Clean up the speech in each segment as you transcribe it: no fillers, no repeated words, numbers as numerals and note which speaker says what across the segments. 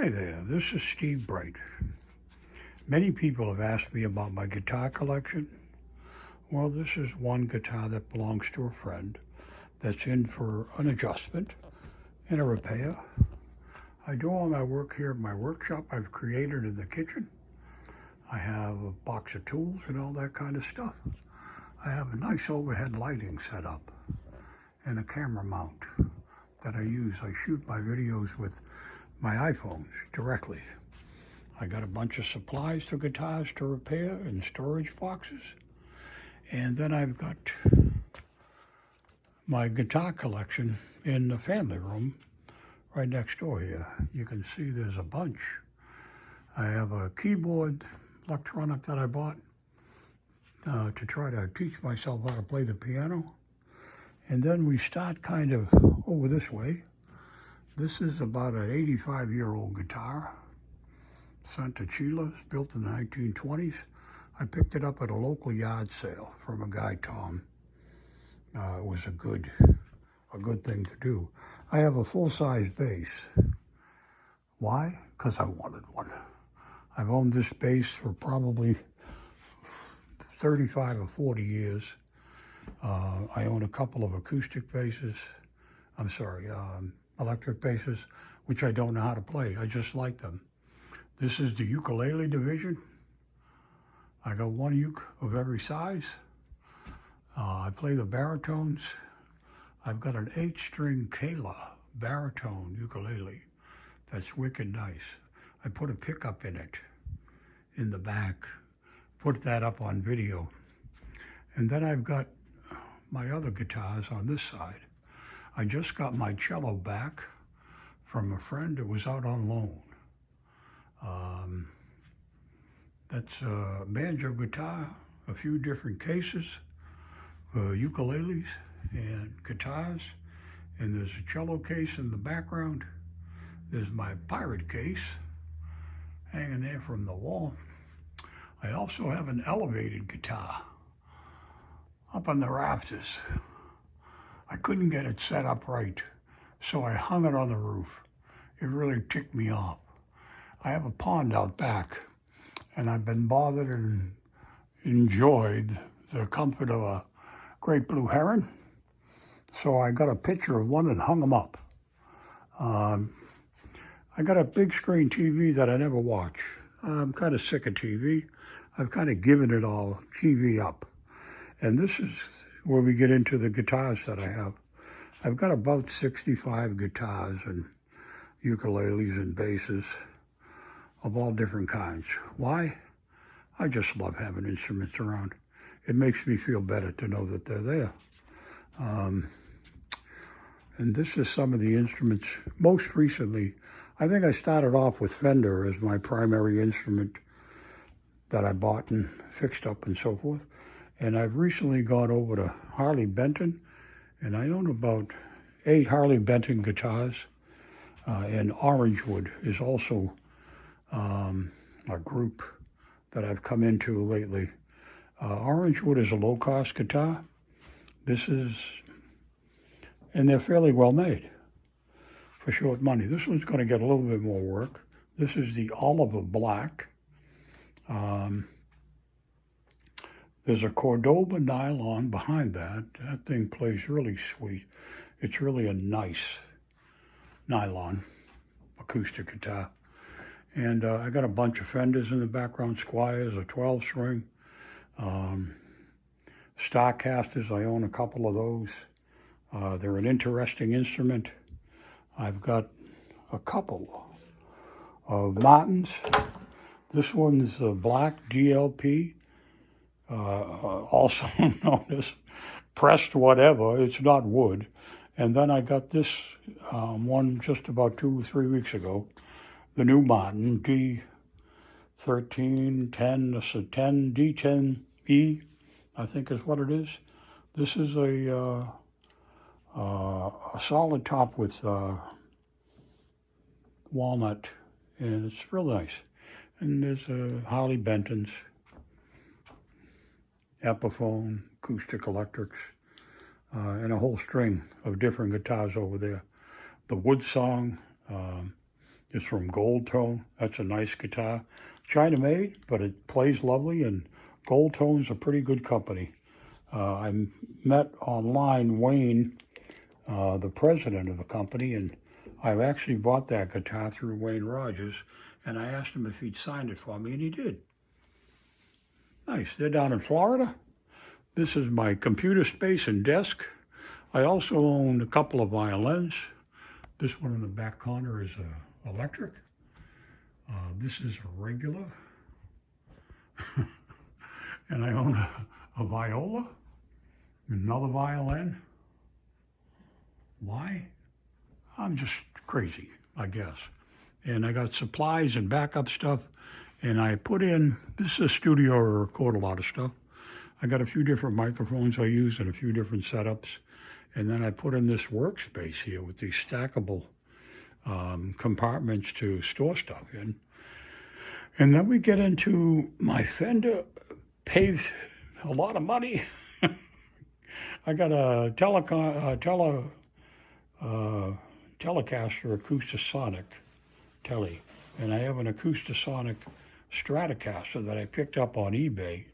Speaker 1: Hi there, this is Steve Bright. Many people have asked me about my guitar collection. Well, this is one guitar that belongs to a friend that's in for an adjustment and a repair. I do all my work here in my workshop I've created in the kitchen. I have a box of tools and all that kind of stuff. I have a nice overhead lighting set up and a camera mount that I use. I shoot my videos with my iPhones directly. I got a bunch of supplies for guitars to repair and storage boxes. And then I've got my guitar collection in the family room right next door here. You can see there's a bunch. I have a keyboard electronic that I bought to try to teach myself how to play the piano. And then we start kind of over this way. This is about an 85-year-old guitar, sent to Chile, built in the 1920s. I picked it up at a local yard sale from a guy, Tom. It was a good thing to do. I have a full-size bass. Why? Because I wanted one. I've owned this bass for probably 35 or 40 years. I own a couple of acoustic basses. Electric basses, which I don't know how to play. I just like them. This is the ukulele division. I got one uke of every size. I play the baritones. I've got an 8-string Kayla baritone ukulele that's wicked nice. I put a pickup in it, in the back. Put that up on video. And then I've got my other guitars on this side. I just got my cello back from a friend that was out on loan. That's a banjo guitar, a few different cases, ukuleles and guitars, and there's a cello case in the background. There's my pirate case hanging there from the wall. I also have an elevated guitar up on the rafters. I couldn't get it set up right, so I hung it on the roof. It really ticked me off. I have a pond out back, and I've been bothered and enjoyed the comfort of a great blue heron, so I got a picture of one and hung them up. I got a big screen TV that I never watch. I'm kind of sick of TV. I've kind of given it all TV up. And this is where we get into the guitars that I have. I've got about 65 guitars and ukuleles and basses of all different kinds. Why? I just love having instruments around. It makes me feel better to know that they're there. And this is some of the instruments. Most recently, I think I started off with Fender as my primary instrument that I bought and fixed up and so forth. And I've recently gone over to Harley Benton, and I own about 8 Harley Benton guitars. And Orangewood is also a group that I've come into lately. Orangewood is a low-cost guitar. And they're fairly well made for short money. This one's going to get a little bit more work. This is the Oliver Black. There's a Cordoba nylon behind that. That thing plays really sweet. It's really a nice nylon acoustic guitar. And I got a bunch of Fenders in the background, Squiers, a 12-string. Starcasters, I own a couple of those. They're an interesting instrument. I've got a couple of Martins. This one's a black DLP. Also known as pressed whatever. It's not wood. And then I got this one just about 2 or 3 weeks ago, the new Martin D1310, it's a D10E, I think is what it is. This is a solid top with walnut, and it's real nice. And there's Harley Benton's, Epiphone, acoustic electrics, and a whole string of different guitars over there. The Woodsong, It's from Gold Tone. That's a nice guitar. China made, but it plays lovely, and Gold Tone's a pretty good company. I met online Wayne, the president of the company, and I've actually bought that guitar through Wayne Rogers, and I asked him if he'd sign it for me, and he did. Nice. They're down in Florida. This is my computer space and desk. I also own a couple of violins. This one in the back corner is electric. This is a regular. And I own a viola, another violin. Why? I'm just crazy, I guess. And I got supplies and backup stuff. And I put in, this is a studio to record a lot of stuff. I got a few different microphones I use and a few different setups. And then I put in this workspace here with these stackable compartments to store stuff in. And then we get into my Fender, paid a lot of money. I got a Telecaster Acoustasonic Tele, and I have an Acoustasonic Stratocaster that I picked up on eBay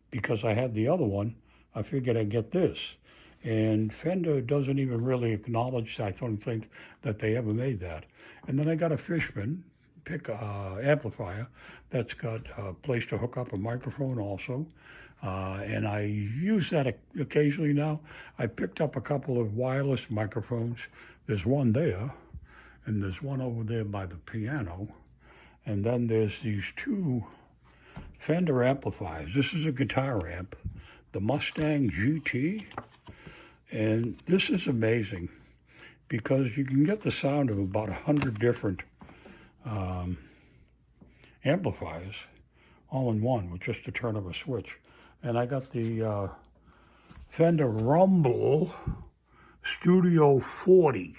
Speaker 1: because I had the other one. I figured I'd get this. And Fender doesn't even really acknowledge, I don't think, that they ever made that. And then I got a Fishman amplifier that's got a place to hook up a microphone also. And I use that occasionally now. I picked up a couple of wireless microphones. There's one there, and there's one over there by the piano. And then there's these two Fender amplifiers. This is a guitar amp, the Mustang GT. And this is amazing because you can get the sound of about 100 different amplifiers all in one with just a turn of a switch. And I got the Fender Rumble Studio 40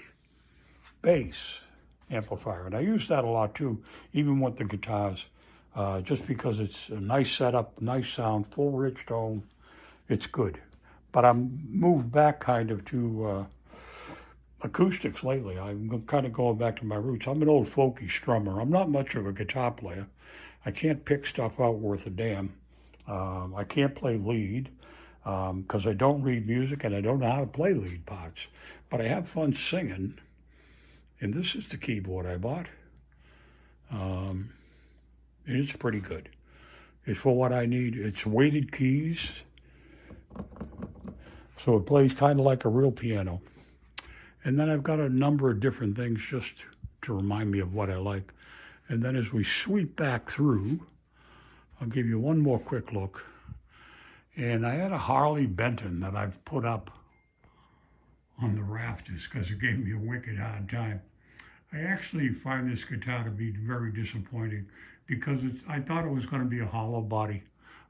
Speaker 1: bass amplifier. And I use that a lot too, even with the guitars, just because it's a nice setup, nice sound, full rich tone. It's good. But I'm moved back kind of to acoustics lately. I'm kind of going back to my roots. I'm an old folky strummer. I'm not much of a guitar player. I can't pick stuff out worth a damn. I can't play lead because I don't read music and I don't know how to play lead parts. But I have fun singing. And this is the keyboard I bought. And it's pretty good. It's for what I need. It's weighted keys. So it plays kind of like a real piano. And then I've got a number of different things just to remind me of what I like. And then as we sweep back through, I'll give you one more quick look. And I had a Harley Benton that I've put up on the rafters because it gave me a wicked hard time. I actually find this guitar to be very disappointing because I thought it was going to be a hollow body.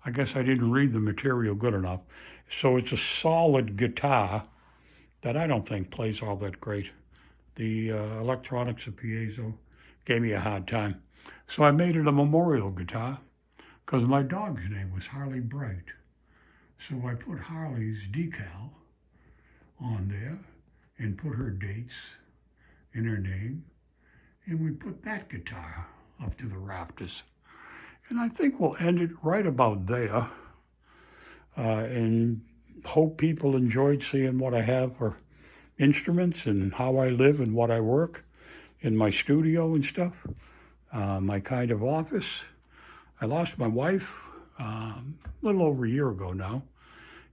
Speaker 1: I guess I didn't read the material good enough. So it's a solid guitar that I don't think plays all that great. The electronics of piezo gave me a hard time. So I made it a memorial guitar because my dog's name was Harley Bright. So I put Harley's decal on there and put her dates in her name. And we put that guitar up to the rafters. And I think we'll end it right about there. And hope people enjoyed seeing what I have for instruments and how I live and what I work in my studio and stuff, my kind of office. I lost my wife a little over a year ago now,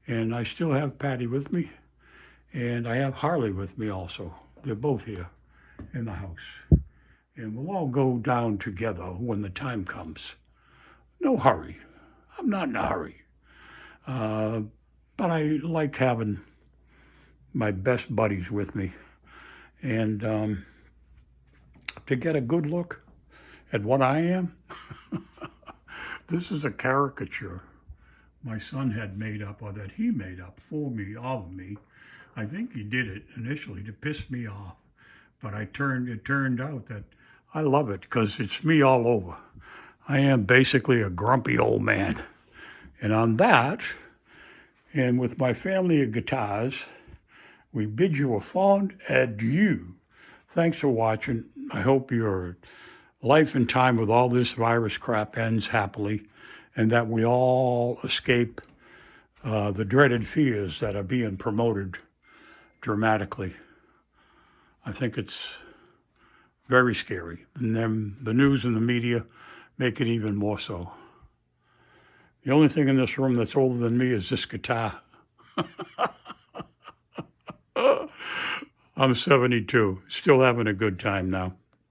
Speaker 1: and I still have Patty with me, and I have Harley with me also. They're both here in the house. And we'll all go down together when the time comes. No hurry. I'm not in a hurry. But I like having my best buddies with me. And to get a good look at what I am, this is a caricature my son had made up, or that he made up for me, of me. I think he did it initially to piss me off. But it turned out that I love it because it's me all over. I am basically a grumpy old man. And on that, and with my family of guitars, we bid you a fond adieu. Thanks for watching. I hope your life and time with all this virus crap ends happily, and that we all escape the dreaded fears that are being promoted dramatically. I think it's very scary. And then the news and the media make it even more so. The only thing in this room that's older than me is this guitar. I'm 72, still having a good time now.